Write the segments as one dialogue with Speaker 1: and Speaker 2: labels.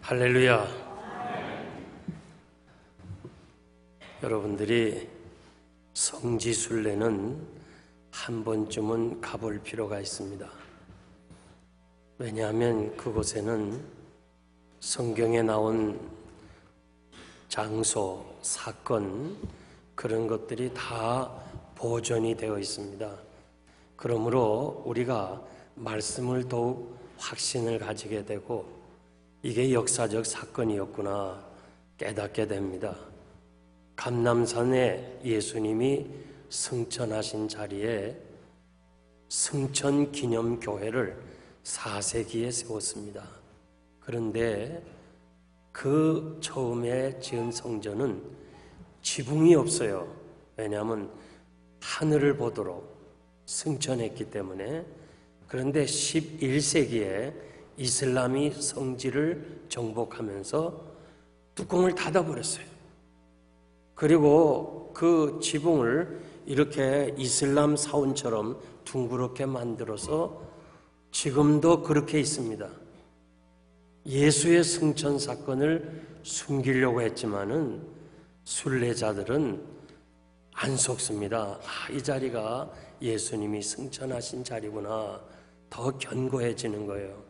Speaker 1: 할렐루야. 여러분들이 성지순례는 한 번쯤은 가볼 필요가 있습니다. 왜냐하면 그곳에는 성경에 나온 장소, 사건, 그런 것들이 다 보존이 되어 있습니다. 그러므로 우리가 말씀을 더욱 확신을 가지게 되고 이게 역사적 사건이었구나 깨닫게 됩니다. 감람산에 예수님이 승천하신 자리에 승천기념교회를 4세기에 세웠습니다. 그런데 그 처음에 지은 성전은 지붕이 없어요. 왜냐하면 하늘을 보도록 승천했기 때문에. 그런데 11세기에 이슬람이 성지를 정복하면서 뚜껑을 닫아버렸어요. 그리고 그 지붕을 이렇게 이슬람 사원처럼 둥그렇게 만들어서 지금도 그렇게 있습니다. 예수의 승천 사건을 숨기려고 했지만은 순례자들은 안 속습니다. 이 자리가 예수님이 승천하신 자리구나. 더 견고해지는 거예요.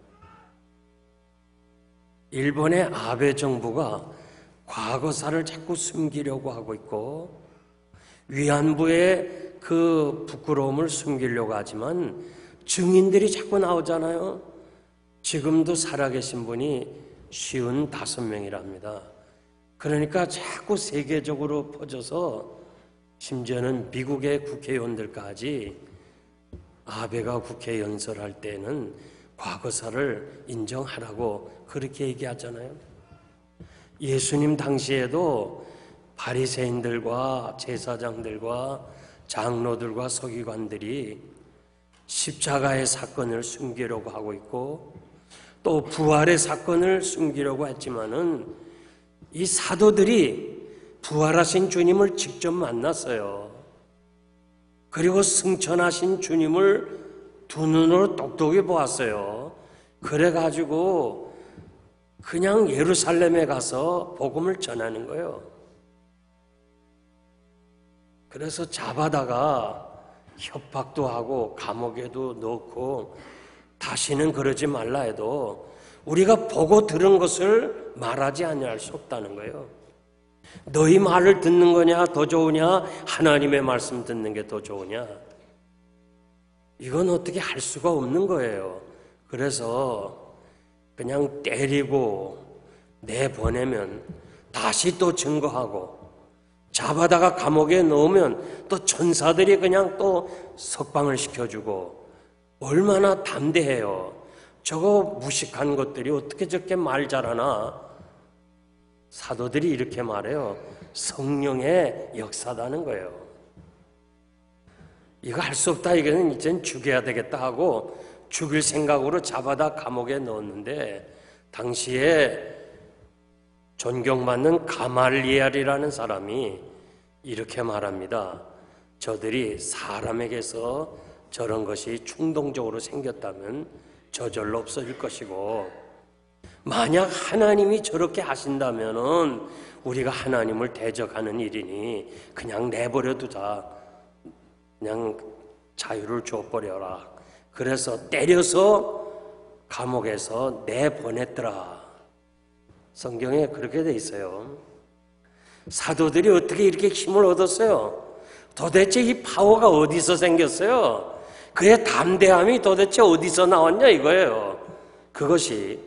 Speaker 1: 일본의 아베 정부가 과거사를 자꾸 숨기려고 하고 있고 위안부의 그 부끄러움을 숨기려고 하지만 증인들이 자꾸 나오잖아요. 지금도 살아계신 분이 55명이랍니다. 그러니까 자꾸 세계적으로 퍼져서 심지어는 미국의 국회의원들까지 아베가 국회 연설할 때는 과거사를 인정하라고 그렇게 얘기하잖아요. 예수님 당시에도 바리새인들과 제사장들과 장로들과 서기관들이 십자가의 사건을 숨기려고 하고 있고 또 부활의 사건을 숨기려고 했지만은 이 사도들이 부활하신 주님을 직접 만났어요. 그리고 승천하신 주님을 두 눈으로 똑똑히 보았어요. 그래가지고 그냥 예루살렘에 가서 복음을 전하는 거예요. 그래서 잡아다가 협박도 하고 감옥에도 넣고 다시는 그러지 말라 해도 우리가 보고 들은 것을 말하지 아니할 수 없다는 거예요. 너희 말을 듣는 거냐 더 좋으냐 하나님의 말씀 듣는 게 더 좋으냐, 이건 어떻게 할 수가 없는 거예요. 그래서 그냥 때리고 내보내면 다시 또 증거하고 잡아다가 감옥에 넣으면 또 천사들이 그냥 또 석방을 시켜주고 얼마나 담대해요. 저거 무식한 것들이 어떻게 저렇게 말 잘하나. 사도들이 이렇게 말해요. 성령의 역사다는 거예요. 이거 할 수 없다. 이거는 이젠 죽여야 되겠다 하고 죽일 생각으로 잡아다 감옥에 넣었는데 당시에 존경받는 가말리엘이라는 사람이 이렇게 말합니다. 저들이 사람에게서 저런 것이 충동적으로 생겼다면 저절로 없어질 것이고 만약 하나님이 저렇게 하신다면은 우리가 하나님을 대적하는 일이니 그냥 내버려 두자. 그냥 자유를 줘버려라. 그래서 때려서 감옥에서 내보냈더라. 성경에 그렇게 돼 있어요. 사도들이 어떻게 이렇게 힘을 얻었어요? 도대체 이 파워가 어디서 생겼어요? 그의 담대함이 도대체 어디서 나왔냐 이거예요. 그것이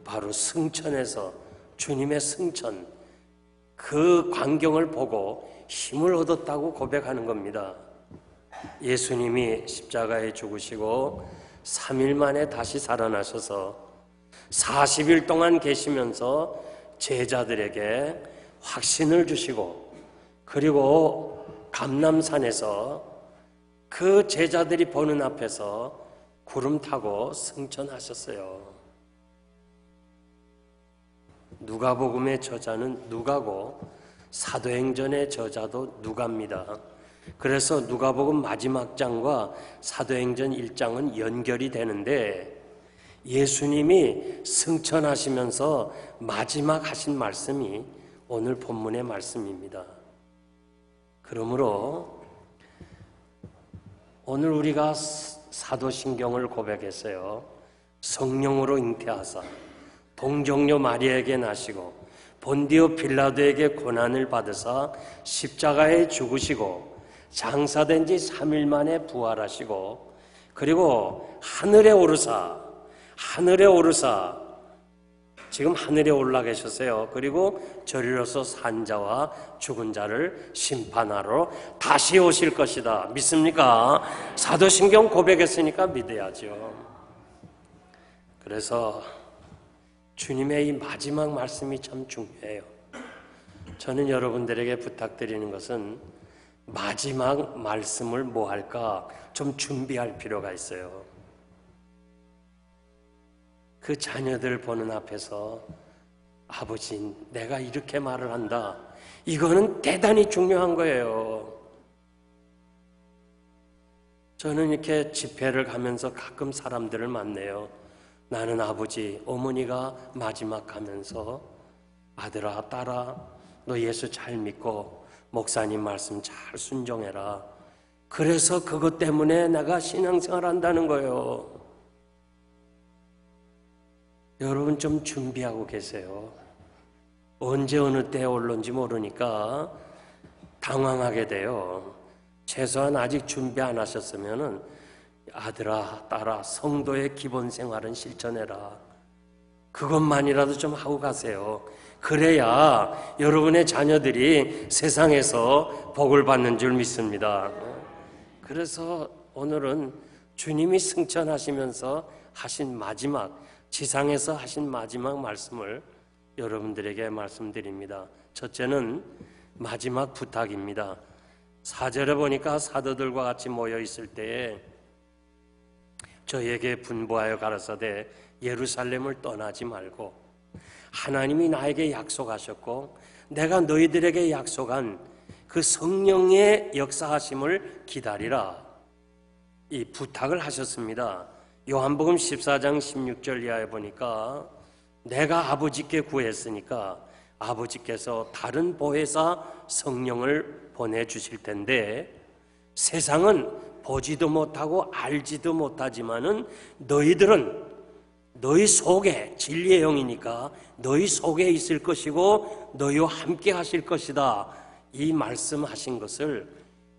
Speaker 1: 바로 승천에서 주님의 승천, 그 광경을 보고 힘을 얻었다고 고백하는 겁니다. 예수님이 십자가에 죽으시고 3일 만에 다시 살아나셔서 40일 동안 계시면서 제자들에게 확신을 주시고 그리고 감람산에서 그 제자들이 보는 앞에서 구름 타고 승천하셨어요. 누가복음의 저자는 누가고 사도행전의 저자도 누가입니다. 그래서 누가복음 마지막 장과 사도행전 1장은 연결이 되는데 예수님이 승천하시면서 마지막 하신 말씀이 오늘 본문의 말씀입니다. 그러므로 오늘 우리가 사도신경을 고백했어요. 성령으로 잉태하사 동정녀 마리아에게 나시고 본디오 빌라도에게 고난을 받으사 십자가에 죽으시고 장사된 지 3일 만에 부활하시고 그리고 하늘에 오르사 지금 하늘에 올라 계셨어요. 그리고 저리로서 산 자와 죽은 자를 심판하러 다시 오실 것이다. 믿습니까? 사도신경 고백했으니까 믿어야죠. 그래서 주님의 이 마지막 말씀이 참 중요해요. 저는 여러분들에게 부탁드리는 것은 마지막 말씀을 뭐 할까 좀 준비할 필요가 있어요. 그 자녀들 보는 앞에서 아버지, 내가 이렇게 말을 한다. 이거는 대단히 중요한 거예요. 저는 이렇게 집회를 가면서 가끔 사람들을 만나요. 나는 아버지, 어머니가 마지막 가면서 아들아, 딸아, 너 예수 잘 믿고 목사님 말씀 잘 순종해라. 그래서 그것 때문에 내가 신앙생활 한다는 거예요. 여러분 좀 준비하고 계세요. 언제 어느 때에 올런지 모르니까 당황하게 돼요. 최소한 아직 준비 안 하셨으면은 아들아, 딸아, 성도의 기본 생활은 실천해라. 그것만이라도 좀 하고 가세요. 그래야 여러분의 자녀들이 세상에서 복을 받는 줄 믿습니다. 그래서 오늘은 주님이 승천하시면서 하신 마지막, 지상에서 하신 마지막 말씀을 여러분들에게 말씀드립니다. 첫째는 마지막 부탁입니다. 4절에 보니까 사도들과 같이 모여 있을 때에 저에게 분부하여 가라사대 예루살렘을 떠나지 말고 하나님이 나에게 약속하셨고 내가 너희들에게 약속한 그 성령의 역사하심을 기다리라. 이 부탁을 하셨습니다. 요한복음 14장 16절 이하에 보니까 내가 아버지께 구했으니까 아버지께서 다른 보혜사 성령을 보내주실 텐데 세상은 보지도 못하고 알지도 못하지만은 너희들은 너희 속에 진리의 영이니까 너희 속에 있을 것이고 너희와 함께 하실 것이다. 이 말씀하신 것을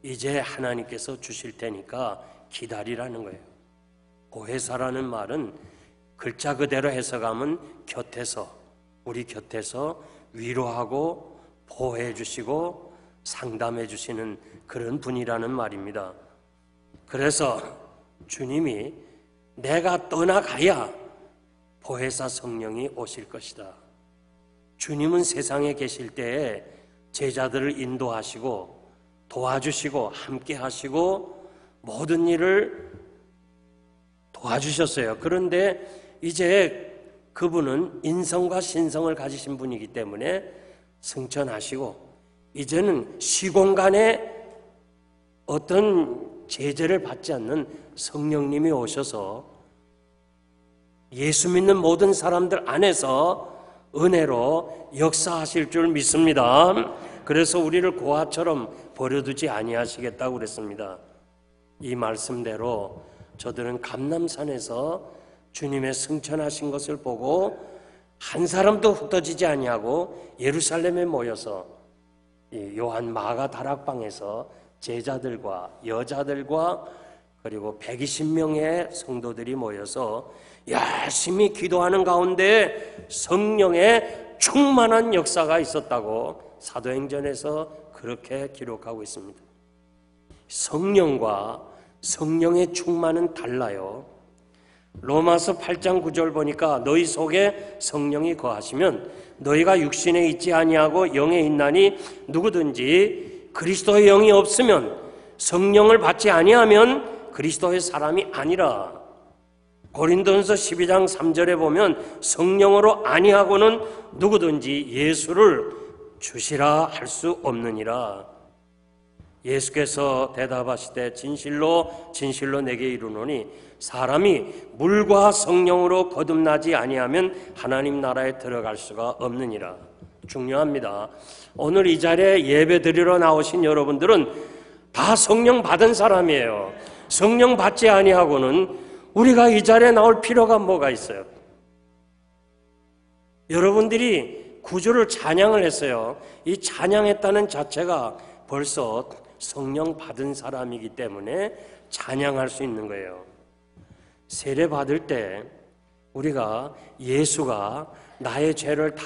Speaker 1: 이제 하나님께서 주실 테니까 기다리라는 거예요. 보혜사라는 말은 글자 그대로 해석하면 곁에서, 우리 곁에서 위로하고 보호해 주시고 상담해 주시는 그런 분이라는 말입니다. 그래서 주님이 내가 떠나가야 보혜사 성령이 오실 것이다. 주님은 세상에 계실 때에 제자들을 인도하시고 도와주시고 함께 하시고 모든 일을 도와주셨어요. 그런데 이제 그분은 인성과 신성을 가지신 분이기 때문에 승천하시고 이제는 시공간에 어떤 제재를 받지 않는 성령님이 오셔서 예수 믿는 모든 사람들 안에서 은혜로 역사하실 줄 믿습니다. 그래서 우리를 고아처럼 버려두지 아니하시겠다고 그랬습니다. 이 말씀대로 저들은 감람산에서 주님의 승천하신 것을 보고 한 사람도 흩어지지 아니하고 예루살렘에 모여서 요한 마가 다락방에서 제자들과 여자들과 그리고 120명의 성도들이 모여서 열심히 기도하는 가운데 성령의 충만한 역사가 있었다고 사도행전에서 그렇게 기록하고 있습니다. 성령과 성령의 충만은 달라요. 로마서 8장 9절 보니까 너희 속에 성령이 거하시면 너희가 육신에 있지 아니하고 영에 있나니 누구든지 그리스도의 영이 없으면 성령을 받지 아니하면 그리스도의 사람이 아니라. 고린도전서 12장 3절에 보면 성령으로 아니하고는 누구든지 예수를 주시라 할 수 없느니라. 예수께서 대답하시되 진실로 진실로 내게 이르노니 사람이 물과 성령으로 거듭나지 아니하면 하나님 나라에 들어갈 수가 없느니라. 중요합니다. 오늘 이 자리에 예배 드리러 나오신 여러분들은 다 성령 받은 사람이에요. 성령 받지 아니하고는 우리가 이 자리에 나올 필요가 뭐가 있어요? 여러분들이 구주를 찬양을 했어요. 이 찬양했다는 자체가 벌써 성령 받은 사람이기 때문에 찬양할 수 있는 거예요. 세례 받을 때 우리가 예수가 나의 죄를 다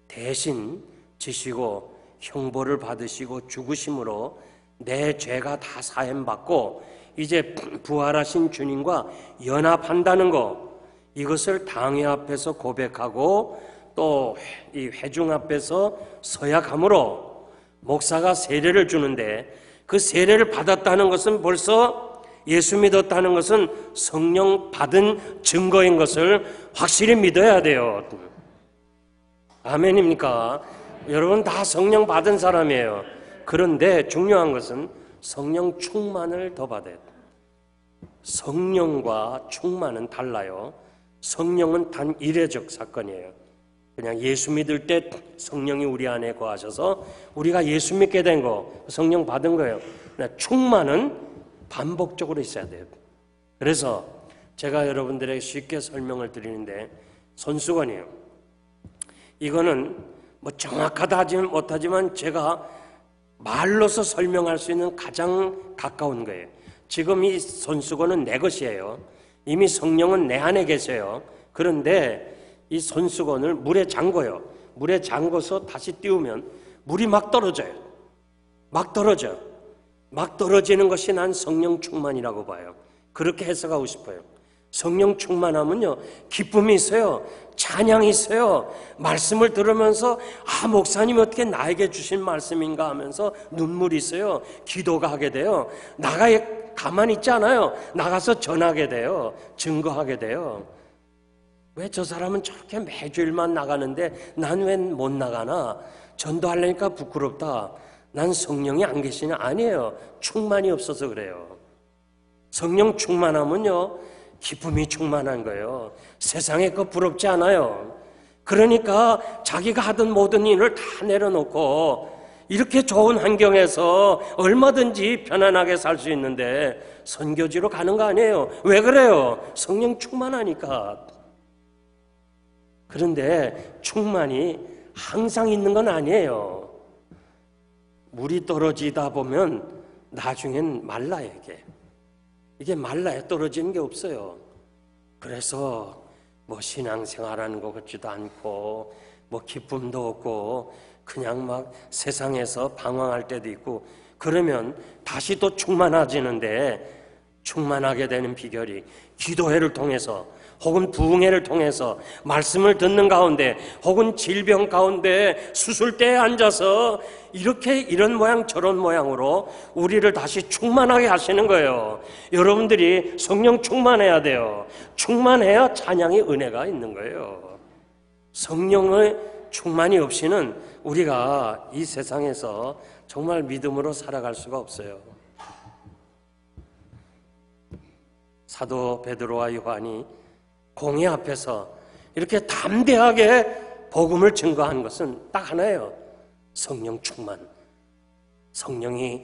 Speaker 1: 대신 지시고 형벌을 받으시고 죽으심으로 내 죄가 다 사함받고 이제 부활하신 주님과 연합한다는 것, 이것을 당회 앞에서 고백하고 또 이 회중 앞에서 서약함으로 목사가 세례를 주는데, 그 세례를 받았다는 것은 벌써 예수 믿었다는 것은 성령 받은 증거인 것을 확실히 믿어야 돼요. 아멘입니까? 여러분 다 성령 받은 사람이에요. 그런데 중요한 것은 성령 충만을 더 받아야 돼요. 성령과 충만은 달라요. 성령은 단 이례적 사건이에요. 그냥 예수 믿을 때 성령이 우리 안에 거하셔서 우리가 예수 믿게 된 거, 성령 받은 거예요. 충만은 반복적으로 있어야 돼요. 그래서 제가 여러분들에게 쉽게 설명을 드리는데, 손수건이에요. 이거는 뭐 정확하다 하지 못하지만 제가 말로서 설명할 수 있는 가장 가까운 거예요. 지금 이 손수건은 내 것이에요. 이미 성령은 내 안에 계세요. 그런데 이 손수건을 물에 잠궈요. 물에 잠궈서 다시 띄우면 물이 막 떨어져요. 막 떨어져. 막 떨어지는 것이 난 성령 충만이라고 봐요. 그렇게 해석하고 싶어요. 성령 충만하면요, 기쁨이 있어요. 찬양이 있어요. 말씀을 들으면서 목사님이 어떻게 나에게 주신 말씀인가 하면서 눈물이 있어요. 기도가 하게 돼요. 가만히 있지 않아요. 나가서 전하게 돼요. 증거하게 돼요. 왜 저 사람은 저렇게 매주일만 나가는데 난 왜 못 나가나? 전도하려니까 부끄럽다. 난 성령이 안 계시냐? 아니에요. 충만이 없어서 그래요. 성령 충만하면요, 기쁨이 충만한 거예요. 세상에 거 부럽지 않아요. 그러니까 자기가 하던 모든 일을 다 내려놓고 이렇게 좋은 환경에서 얼마든지 편안하게 살 수 있는데 선교지로 가는 거 아니에요. 왜 그래요? 성령 충만하니까. 그런데 충만이 항상 있는 건 아니에요. 물이 떨어지다 보면 나중엔 말라요, 이게 말라요. 떨어지는 게 없어요. 그래서 뭐 신앙생활하는 것 같지도 않고 뭐 기쁨도 없고 그냥 막 세상에서 방황할 때도 있고, 그러면 다시 또 충만해지는데, 충만하게 되는 비결이 기도회를 통해서 혹은 부흥회를 통해서 말씀을 듣는 가운데 혹은 질병 가운데 수술대에 앉아서 이렇게 이런 모양 저런 모양으로 우리를 다시 충만하게 하시는 거예요. 여러분들이 성령 충만해야 돼요. 충만해야 찬양의 은혜가 있는 거예요. 성령의 충만이 없이는 우리가 이 세상에서 정말 믿음으로 살아갈 수가 없어요. 사도 베드로와 요한이 공회 앞에서 이렇게 담대하게 복음을 증거한 것은 딱 하나예요. 성령 충만. 성령이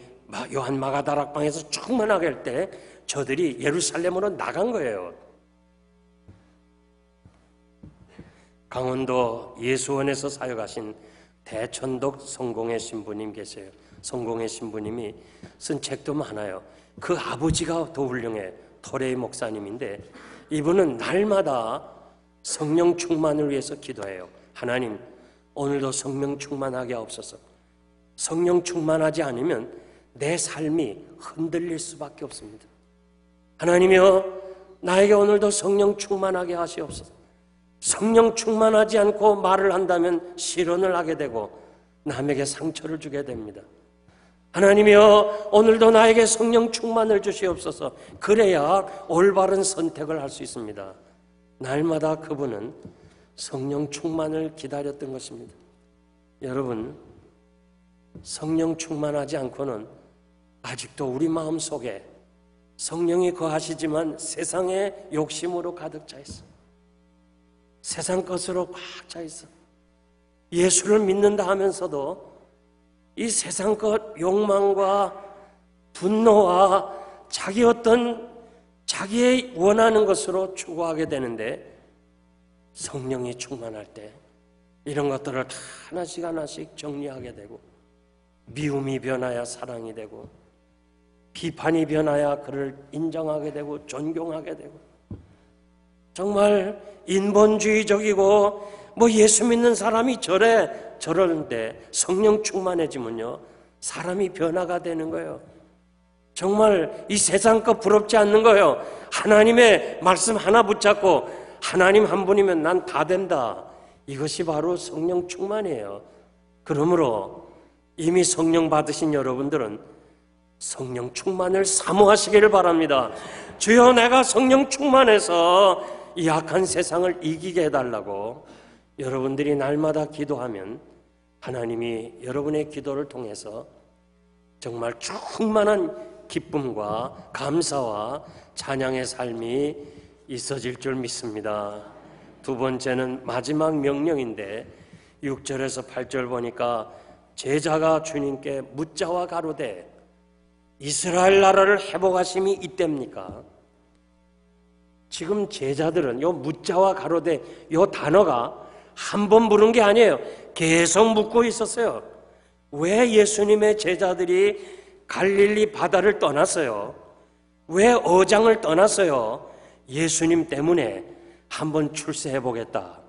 Speaker 1: 요한 마가다락방에서 충만하게 할 때 저들이 예루살렘으로 나간 거예요. 강원도 예수원에서 사역하신 대천독 성공의 신부님 계세요. 성공의 신부님이 쓴 책도 많아요. 그 아버지가 더 훌륭해. 토레이 목사님인데 이분은 날마다 성령 충만을 위해서 기도해요. 하나님, 오늘도 성령 충만하게 하옵소서. 성령 충만하지 않으면 내 삶이 흔들릴 수밖에 없습니다. 하나님이여, 나에게 오늘도 성령 충만하게 하시옵소서. 성령 충만하지 않고 말을 한다면 실언을 하게 되고 남에게 상처를 주게 됩니다. 하나님이여, 오늘도 나에게 성령 충만을 주시옵소서. 그래야 올바른 선택을 할 수 있습니다. 날마다 그분은 성령 충만을 기다렸던 것입니다. 여러분, 성령 충만하지 않고는 아직도 우리 마음속에 성령이 거하시지만 세상의 욕심으로 가득 차 있어. 세상 것으로 꽉 차 있어. 예수를 믿는다 하면서도 이 세상 것 욕망과 분노와 자기의 원하는 것으로 추구하게 되는데, 성령이 충만할 때 이런 것들을 다 하나씩 하나씩 정리하게 되고, 미움이 변하여 사랑이 되고, 비판이 변하여 그를 인정하게 되고 존경하게 되고, 정말 인본주의적이고 예수 믿는 사람이 저러는데 성령 충만해지면요 사람이 변화가 되는 거예요. 정말 이 세상 것 부럽지 않는 거예요. 하나님의 말씀 하나 붙잡고 하나님 한 분이면 난 다 된다. 이것이 바로 성령 충만이에요. 그러므로 이미 성령 받으신 여러분들은 성령 충만을 사모하시기를 바랍니다. 주여, 내가 성령 충만해서 이 악한 세상을 이기게 해달라고 여러분들이 날마다 기도하면 하나님이 여러분의 기도를 통해서 정말 충만한 기쁨과 감사와 찬양의 삶이 있어질 줄 믿습니다. 두 번째는 마지막 명령인데 6절에서 8절 보니까 제자가 주님께 묻자와 가로되 이스라엘 나라를 회복하심이 이때입니까? 지금 제자들은 요 묻자와 가로되 요 단어가 한 번 부른 게 아니에요. 계속 묻고 있었어요. 왜 예수님의 제자들이 갈릴리 바다를 떠났어요? 왜 어장을 떠났어요? 예수님 때문에 한번 출세해 보겠다.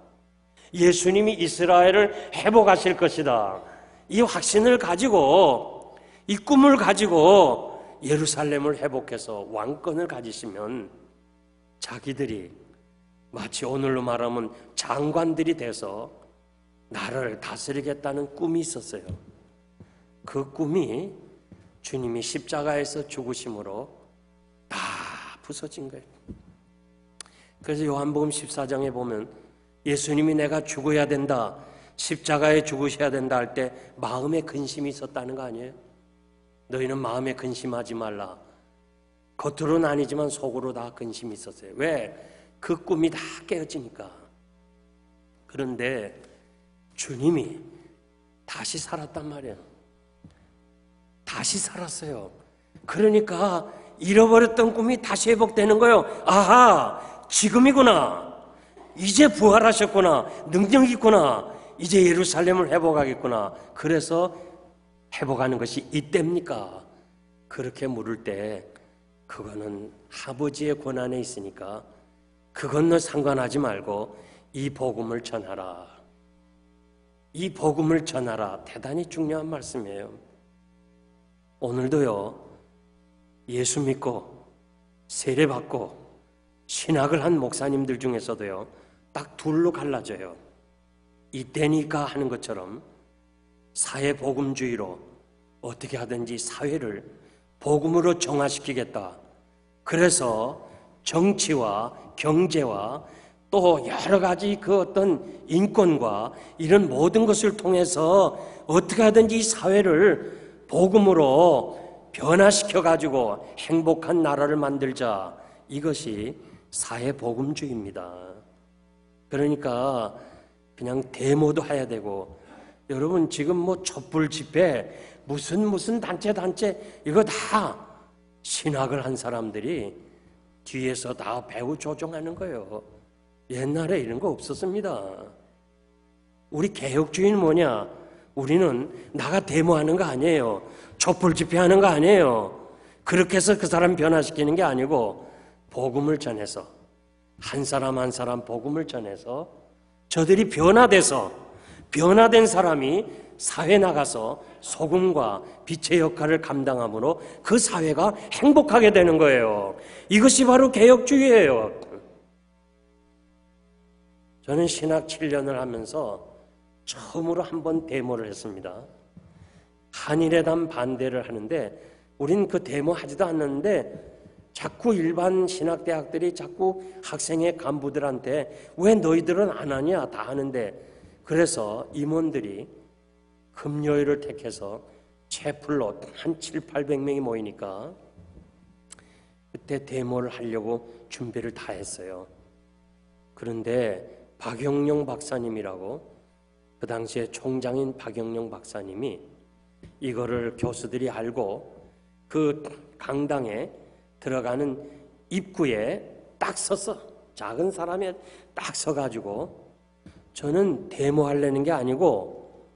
Speaker 1: 예수님이 이스라엘을 회복하실 것이다. 이 확신을 가지고, 이 꿈을 가지고 예루살렘을 회복해서 왕권을 가지시면 자기들이 마치 오늘로 말하면 장관들이 돼서 나라를 다스리겠다는 꿈이 있었어요. 그 꿈이 주님이 십자가에서 죽으심으로 다 부서진 거예요. 그래서 요한복음 14장에 보면 예수님이 내가 죽어야 된다, 십자가에 죽으셔야 된다 할 때 마음에 근심이 있었다는 거 아니에요? 너희는 마음에 근심하지 말라. 겉으로는 아니지만 속으로 다 근심이 있었어요. 왜? 그 꿈이 다 깨어지니까. 그런데 주님이 다시 살았단 말이에요. 다시 살았어요. 그러니까 잃어버렸던 꿈이 다시 회복되는 거예요. 아하, 지금이구나. 이제 부활하셨구나. 능력이 있구나. 이제 예루살렘을 회복하겠구나. 그래서 회복하는 것이 이때입니까? 그렇게 물을 때 그거는 아버지의 권한에 있으니까 그건 너 상관하지 말고 이 복음을 전하라. 이 복음을 전하라. 대단히 중요한 말씀이에요. 오늘도요, 예수 믿고 세례받고 신학을 한 목사님들 중에서도요, 딱 둘로 갈라져요. 이때니까 하는 것처럼 사회복음주의로 어떻게 하든지 사회를 복음으로 정화시키겠다. 그래서 정치와 경제와 또 여러 가지 그 어떤 인권과 이런 모든 것을 통해서 어떻게 하든지 이 사회를 복음으로 변화시켜가지고 행복한 나라를 만들자. 이것이 사회복음주의입니다. 그러니까 그냥 데모도 해야 되고, 여러분 지금 촛불 집회 무슨 단체 이거 다 신학을 한 사람들이 뒤에서 다 배우 조종하는 거예요. 옛날에 이런 거 없었습니다. 우리 개혁주의는 뭐냐? 우리는 나가 데모하는 거 아니에요. 촛불 집회하는 거 아니에요. 그렇게 해서 그 사람 변화시키는 게 아니고 복음을 전해서 한 사람 한 사람 복음을 전해서 저들이 변화된 사람이 사회 나가서 소금과 빛의 역할을 감당함으로 그 사회가 행복하게 되는 거예요. 이것이 바로 개혁주의예요. 저는 신학 7년을 하면서 처음으로 한번 데모를 했습니다. 한일회담 반대를 하는데 우린 그 데모 하지도 않는데 자꾸 일반 신학대학들이 자꾸 학생회 간부들한테 왜 너희들은 안 하냐 다 하는데, 그래서 임원들이 금요일을 택해서 채플로 한 700~800명이 모이니까 그때 데모를 하려고 준비를 다 했어요. 그런데 박영룡 박사님이라고, 그 당시에 총장인 박영룡 박사님이 이거를 교수들이 알고 그 강당에 들어가는 입구에 딱 서서, 작은 사람이 딱 서가지고, 저는 데모하려는 게 아니고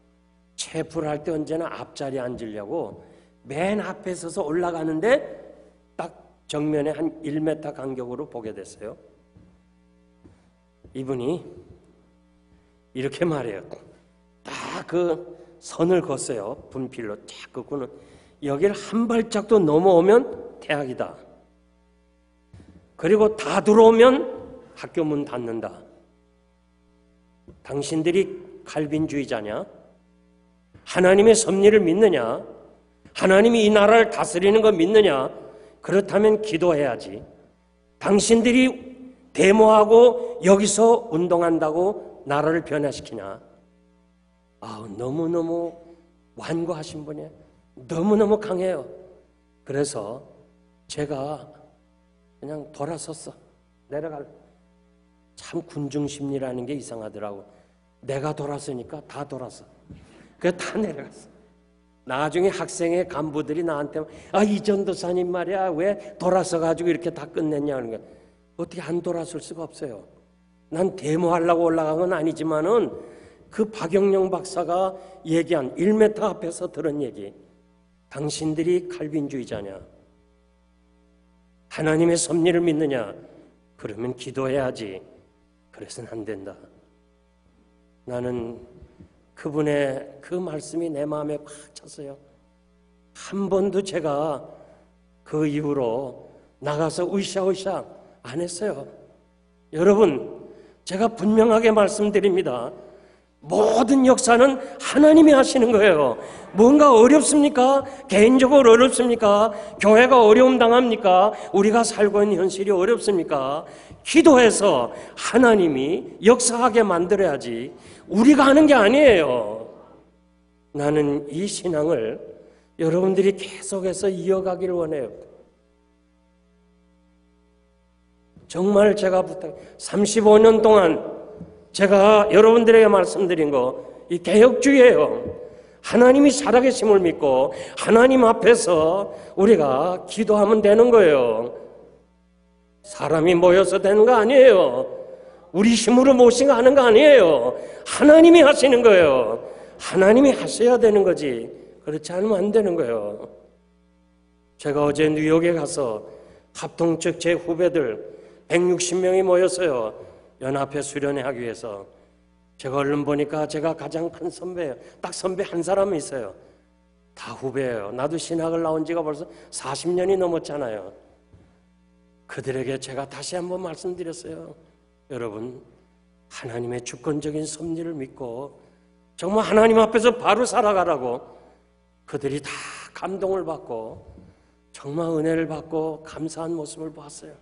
Speaker 1: 채플 할 때 언제나 앞자리에 앉으려고 맨 앞에 서서 올라가는데 딱 정면에 한 1m 간격으로 보게 됐어요. 이분이 이렇게 말해요. 딱 그 선을 걷어요. 분필로 쫙 긋고는 여기를 한 발짝도 넘어오면 퇴학이다. 그리고 다 들어오면 학교 문 닫는다. 당신들이 칼빈주의자냐? 하나님의 섭리를 믿느냐? 하나님이 이 나라를 다스리는 거 믿느냐? 그렇다면 기도해야지. 당신들이 데모하고 여기서 운동한다고 나라를 변화시키냐? 너무너무 완고하신 분이에요. 너무너무 강해요. 그래서 제가 그냥 돌아섰어. 내려갈. 참 군중심리라는 게 이상하더라고. 내가 돌아서니까 다 돌아서. 그래서 다 내려갔어. 나중에 학생의 간부들이 나한테 이 전도사님 말이야 왜 돌아서가지고 이렇게 다 끝냈냐 하는 거야. 어떻게 안 돌아설 수가 없어요. 난 데모하려고 올라간 건 아니지만은 그 박영룡 박사가 얘기한 1m 앞에서 들은 얘기, 당신들이 칼빈주의자냐? 하나님의 섭리를 믿느냐? 그러면 기도해야지. 그래서는 안 된다. 나는 그분의 그 말씀이 내 마음에 꽉 찼어요. 한 번도 제가 그 이후로 나가서 으쌰으쌰 안 했어요. 여러분, 제가 분명하게 말씀드립니다. 모든 역사는 하나님이 하시는 거예요. 뭔가 어렵습니까? 개인적으로 어렵습니까? 교회가 어려움 당합니까? 우리가 살고 있는 현실이 어렵습니까? 기도해서 하나님이 역사하게 만들어야지 우리가 하는 게 아니에요. 나는 이 신앙을 여러분들이 계속해서 이어가기를 원해요. 정말 제가 35년 동안 제가 여러분들에게 말씀드린 거, 이 개혁주의예요. 하나님이 살아계심을 믿고 하나님 앞에서 우리가 기도하면 되는 거예요. 사람이 모여서 되는 거 아니에요. 우리 힘으로 무엇인가 하는 거 아니에요. 하나님이 하시는 거예요. 하나님이 하셔야 되는 거지. 그렇지 않으면 안 되는 거예요. 제가 어제 뉴욕에 가서 합동 측 제 후배들 160명이 모였어요. 연합회 수련회 하기 위해서. 제가 얼른 보니까 제가 가장 큰 선배예요. 딱 선배 한 사람은 있어요. 다 후배예요. 나도 신학을 나온 지가 벌써 40년이 넘었잖아요. 그들에게 제가 다시 한번 말씀드렸어요. 여러분, 하나님의 주권적인 섭리를 믿고 정말 하나님 앞에서 바로 살아가라고. 그들이 다 감동을 받고 정말 은혜를 받고 감사한 모습을 봤어요.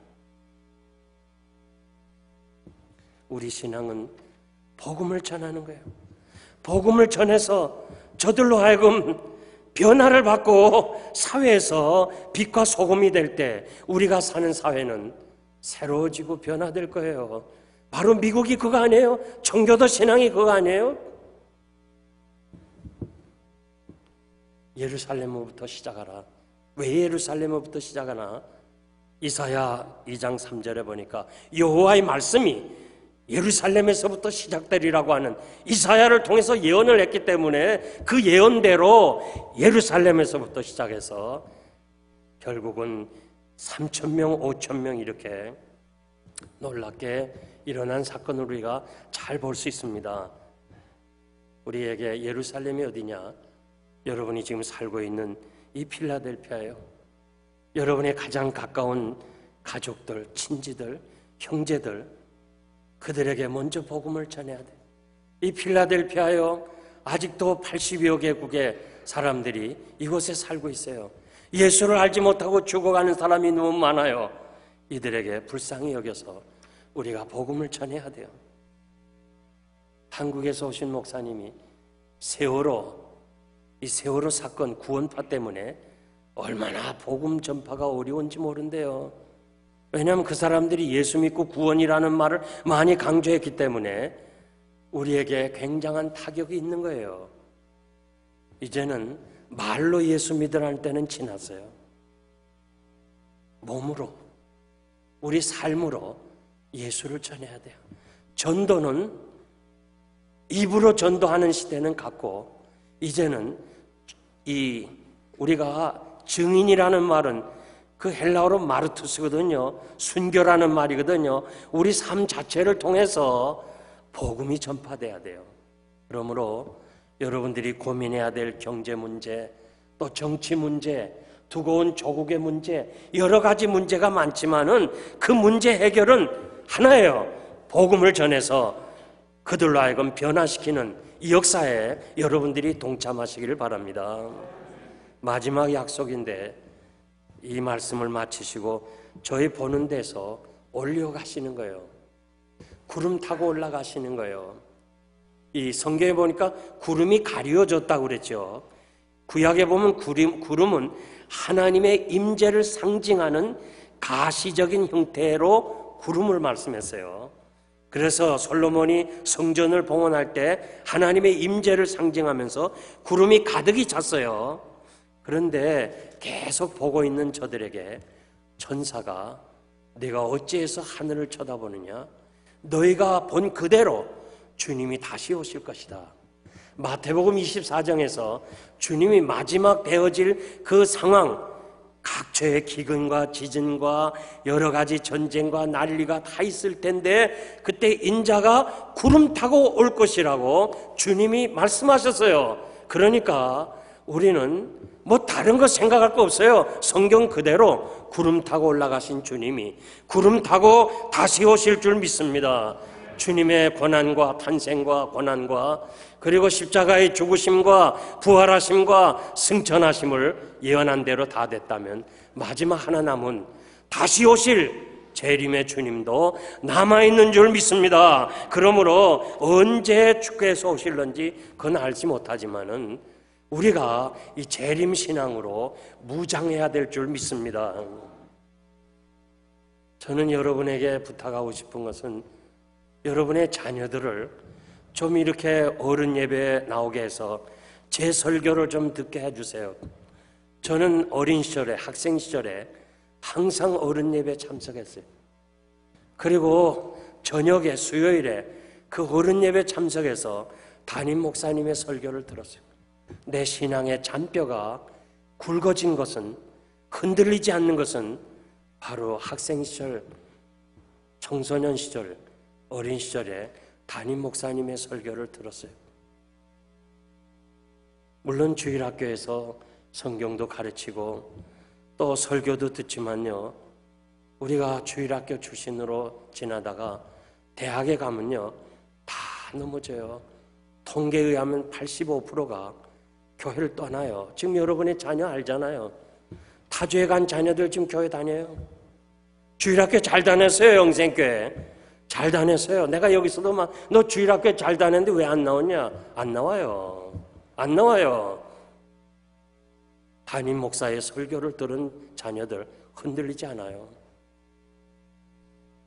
Speaker 1: 우리 신앙은 복음을 전하는 거예요. 복음을 전해서 저들로 하여금 변화를 받고 사회에서 빛과 소금이 될 때 우리가 사는 사회는 새로워지고 변화될 거예요. 바로 미국이 그거 아니에요? 청교도 신앙이 그거 아니에요? 예루살렘으로부터 시작하라. 왜 예루살렘으로부터 시작하나? 이사야 2장 3절에 보니까 여호와의 말씀이 예루살렘에서부터 시작되리라고 하는 이사야를 통해서 예언을 했기 때문에 그 예언대로 예루살렘에서부터 시작해서 결국은 3,000명, 5,000명 이렇게 놀랍게 일어난 사건을 우리가 잘 볼 수 있습니다. 우리에게 예루살렘이 어디냐? 여러분이 지금 살고 있는 이 필라델피아예요. 여러분의 가장 가까운 가족들, 친지들, 형제들, 그들에게 먼저 복음을 전해야 돼. 이 필라델피아요, 아직도 80여 개국의 사람들이 이곳에 살고 있어요. 예수를 알지 못하고 죽어가는 사람이 너무 많아요. 이들에게 불쌍히 여겨서 우리가 복음을 전해야 돼요. 한국에서 오신 목사님이 세월호 이 세월호 사건 구원파 때문에 얼마나 복음 전파가 어려운지 모른대요. 왜냐하면 그 사람들이 예수 믿고 구원이라는 말을 많이 강조했기 때문에 우리에게 굉장한 타격이 있는 거예요. 이제는 말로 예수 믿으라는 때는 지났어요. 몸으로, 우리 삶으로 예수를 전해야 돼요. 전도는 입으로 전도하는 시대는 갔고, 이제는 우리가 증인이라는 말은 그 헬라어로 마르투스거든요. 순교라는 말이거든요. 우리 삶 자체를 통해서 복음이 전파돼야 돼요. 그러므로 여러분들이 고민해야 될 경제 문제, 또 정치 문제, 두고 온 조국의 문제, 여러 가지 문제가 많지만은 그 문제 해결은 하나예요. 복음을 전해서 그들로 하여금 변화시키는 이 역사에 여러분들이 동참하시기를 바랍니다. 마지막 약속인데 이 말씀을 마치시고 저희 보는 데서 올려가시는 거예요. 구름 타고 올라가시는 거예요. 이 성경에 보니까 구름이 가리워졌다고 그랬죠. 구약에 보면 구름은 하나님의 임재를 상징하는 가시적인 형태로 구름을 말씀했어요. 그래서 솔로몬이 성전을 봉헌할 때 하나님의 임재를 상징하면서 구름이 가득히 찼어요. 그런데 계속 보고 있는 저들에게 천사가 네가 어찌해서 하늘을 쳐다보느냐? 너희가 본 그대로 주님이 다시 오실 것이다. 마태복음 24장에서 주님이 마지막 되어질 그 상황, 각처의 기근과 지진과 여러 가지 전쟁과 난리가 다 있을 텐데 그때 인자가 구름 타고 올 것이라고 주님이 말씀하셨어요. 그러니까 우리는 뭐 다른 거 생각할 거 없어요. 성경 그대로 구름 타고 올라가신 주님이 구름 타고 다시 오실 줄 믿습니다. 주님의 고난과 탄생과 고난과 그리고 십자가의 죽으심과 부활하심과 승천하심을 예언한 대로 다 됐다면 마지막 하나 남은 다시 오실 재림의 주님도 남아있는 줄 믿습니다. 그러므로 언제 주께서 오실런지 그건 알지 못하지만은 우리가 이 재림 신앙으로 무장해야 될 줄 믿습니다. 저는 여러분에게 부탁하고 싶은 것은 여러분의 자녀들을 좀 이렇게 어른 예배에 나오게 해서 제 설교를 좀 듣게 해주세요. 저는 어린 시절에, 학생 시절에 항상 어른 예배에 참석했어요. 그리고 저녁에 수요일에 그 어른 예배 참석해서 담임 목사님의 설교를 들었어요. 내 신앙의 잔뼈가 굵어진 것은, 흔들리지 않는 것은 바로 학생 시절, 청소년 시절, 어린 시절에 담임 목사님의 설교를 들었어요. 물론 주일학교에서 성경도 가르치고 또 설교도 듣지만요, 우리가 주일학교 출신으로 지나다가 대학에 가면요 다 넘어져요. 통계에 의하면 85%가 교회를 떠나요. 지금 여러분의 자녀 알잖아요. 타주에 간 자녀들 지금 교회 다녀요. 주일학교 잘 다녔어요. 영생교회 잘 다녔어요. 내가 여기서도 막 너 주일학교 잘 다녔는데 왜 안 나오냐? 안 나와요. 안 나와요. 담임 목사의 설교를 들은 자녀들 흔들리지 않아요.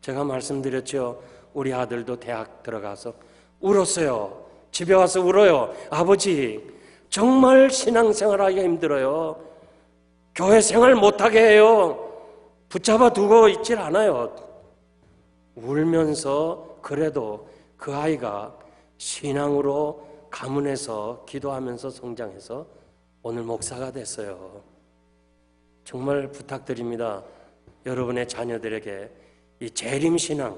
Speaker 1: 제가 말씀드렸죠. 우리 아들도 대학 들어가서 울었어요. 집에 와서 울어요. 아버지, 정말 신앙생활하기가 힘들어요. 교회 생활 못하게 해요. 붙잡아 두고 있질 않아요. 울면서 그래도 그 아이가 신앙으로 가문에서 기도하면서 성장해서 오늘 목사가 됐어요. 정말 부탁드립니다. 여러분의 자녀들에게 이 재림신앙,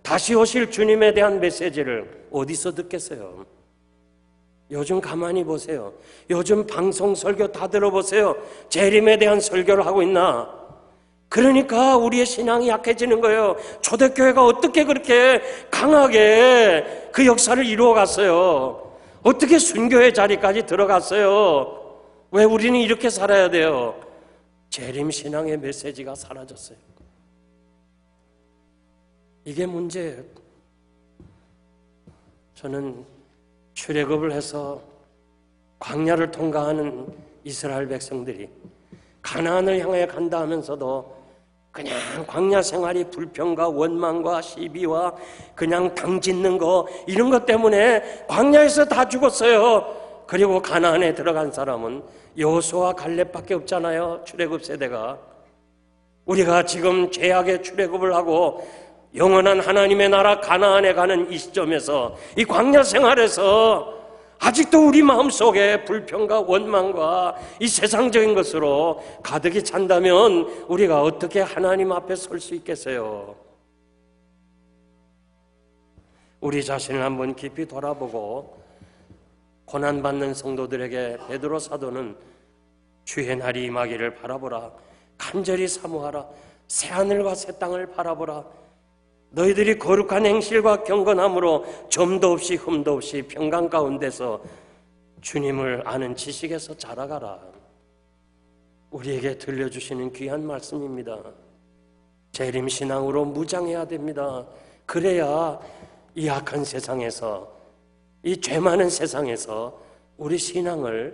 Speaker 1: 다시 오실 주님에 대한 메시지를 어디서 듣겠어요? 요즘 가만히 보세요. 요즘 방송 설교 다 들어보세요. 재림에 대한 설교를 하고 있나? 그러니까 우리의 신앙이 약해지는 거예요. 초대교회가 어떻게 그렇게 강하게 그 역사를 이루어갔어요? 어떻게 순교의 자리까지 들어갔어요? 왜 우리는 이렇게 살아야 돼요? 재림신앙의 메시지가 사라졌어요. 이게 문제예요. 저는 출애굽을 해서 광야를 통과하는 이스라엘 백성들이 가나안을 향해 간다 하면서도 그냥 광야 생활이 불평과 원망과 시비와 그냥 당 짓는 거 이런 것 때문에 광야에서 다 죽었어요. 그리고 가나안에 들어간 사람은 여호수아와 갈렙밖에 없잖아요. 출애굽 세대가. 우리가 지금 죄악의 출애굽을 하고 영원한 하나님의 나라 가나안에 가는 이 시점에서 이 광야 생활에서 아직도 우리 마음속에 불평과 원망과 이 세상적인 것으로 가득히 찬다면 우리가 어떻게 하나님 앞에 설 수 있겠어요? 우리 자신을 한번 깊이 돌아보고 고난받는 성도들에게 베드로 사도는 주의 날이 임하기를 바라보라. 간절히 사모하라. 새하늘과 새 땅을 바라보라. 너희들이 거룩한 행실과 경건함으로 점도 없이 흠도 없이 평강 가운데서 주님을 아는 지식에서 자라가라. 우리에게 들려주시는 귀한 말씀입니다. 재림신앙으로 무장해야 됩니다. 그래야 이 악한 세상에서, 이 죄 많은 세상에서 우리 신앙을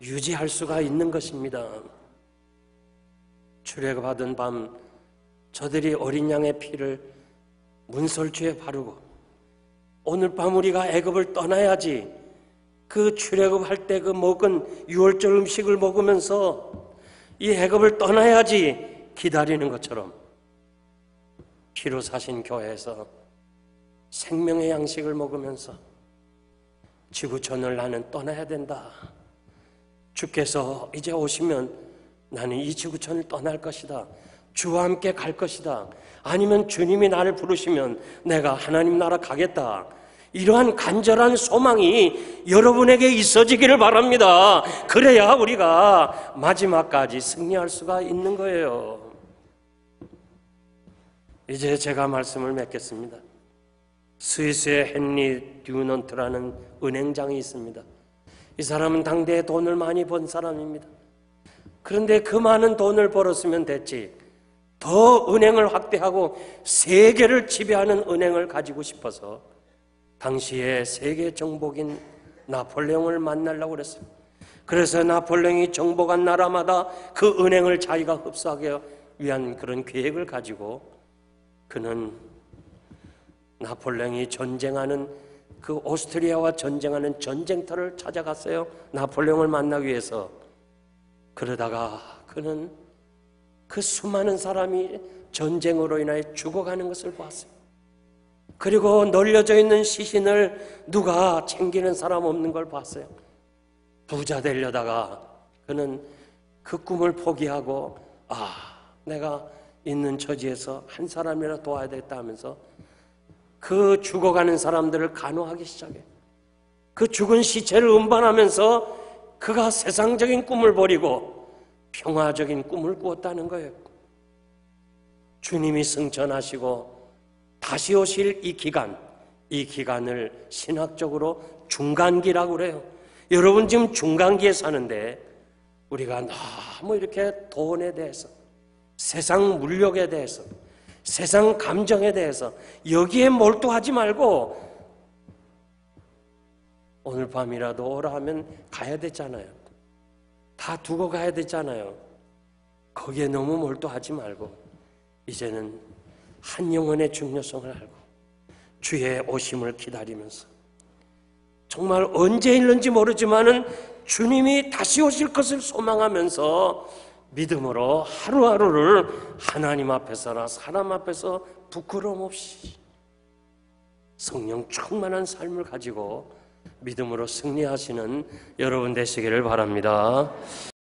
Speaker 1: 유지할 수가 있는 것입니다. 출애굽하던 밤 저들이 어린 양의 피를 문설주에 바르고 오늘 밤 우리가 애굽을 떠나야지, 그 출애굽할 때 그 먹은 유월절 음식을 먹으면서 이 애굽을 떠나야지 기다리는 것처럼 피로 사신 교회에서 생명의 양식을 먹으면서 지구촌을 나는 떠나야 된다. 주께서 이제 오시면 나는 이 지구촌을 떠날 것이다. 주와 함께 갈 것이다. 아니면 주님이 나를 부르시면 내가 하나님 나라 가겠다. 이러한 간절한 소망이 여러분에게 있어지기를 바랍니다. 그래야 우리가 마지막까지 승리할 수가 있는 거예요. 이제 제가 말씀을 맺겠습니다. 스위스의 헨리 듀넌트라는 은행장이 있습니다. 이 사람은 당대에 돈을 많이 번 사람입니다. 그런데 그 많은 돈을 벌었으면 됐지, 더 은행을 확대하고 세계를 지배하는 은행을 가지고 싶어서 당시에 세계 정복인 나폴레옹을 만나려고 그랬어요. 그래서 나폴레옹이 정복한 나라마다 그 은행을 자기가 흡수하기 위한 그런 계획을 가지고 그는 나폴레옹이 전쟁하는 그 오스트리아와 전쟁하는 전쟁터를 찾아갔어요. 나폴레옹을 만나기 위해서. 그러다가 그는 그 수많은 사람이 전쟁으로 인하여 죽어가는 것을 보았어요. 그리고 널려져 있는 시신을 누가 챙기는 사람 없는 걸 봤어요. 부자 되려다가 그는 그 꿈을 포기하고 내가 있는 처지에서 한 사람이라도 도와야 되겠다 하면서 그 죽어가는 사람들을 간호하기 시작해요. 그 죽은 시체를 운반하면서 그가 세상적인 꿈을 버리고 평화적인 꿈을 꾸었다는 거예요. 주님이 승천하시고 다시 오실 이 기간을 신학적으로 중간기라고 그래요. 여러분 지금 중간기에 사는데 우리가 너무 이렇게 돈에 대해서, 세상 물욕에 대해서, 세상 감정에 대해서 여기에 몰두하지 말고 오늘 밤이라도 오라 하면 가야 되잖아요. 다 두고 가야 되잖아요. 거기에 너무 몰두하지 말고 이제는 한 영혼의 중요성을 알고 주의 오심을 기다리면서 정말 언제 있는지 모르지만은 주님이 다시 오실 것을 소망하면서 믿음으로 하루하루를 하나님 앞에서나 사람 앞에서 부끄러움 없이 성령 충만한 삶을 가지고 믿음으로 승리하시는 여러분 되시기를 바랍니다.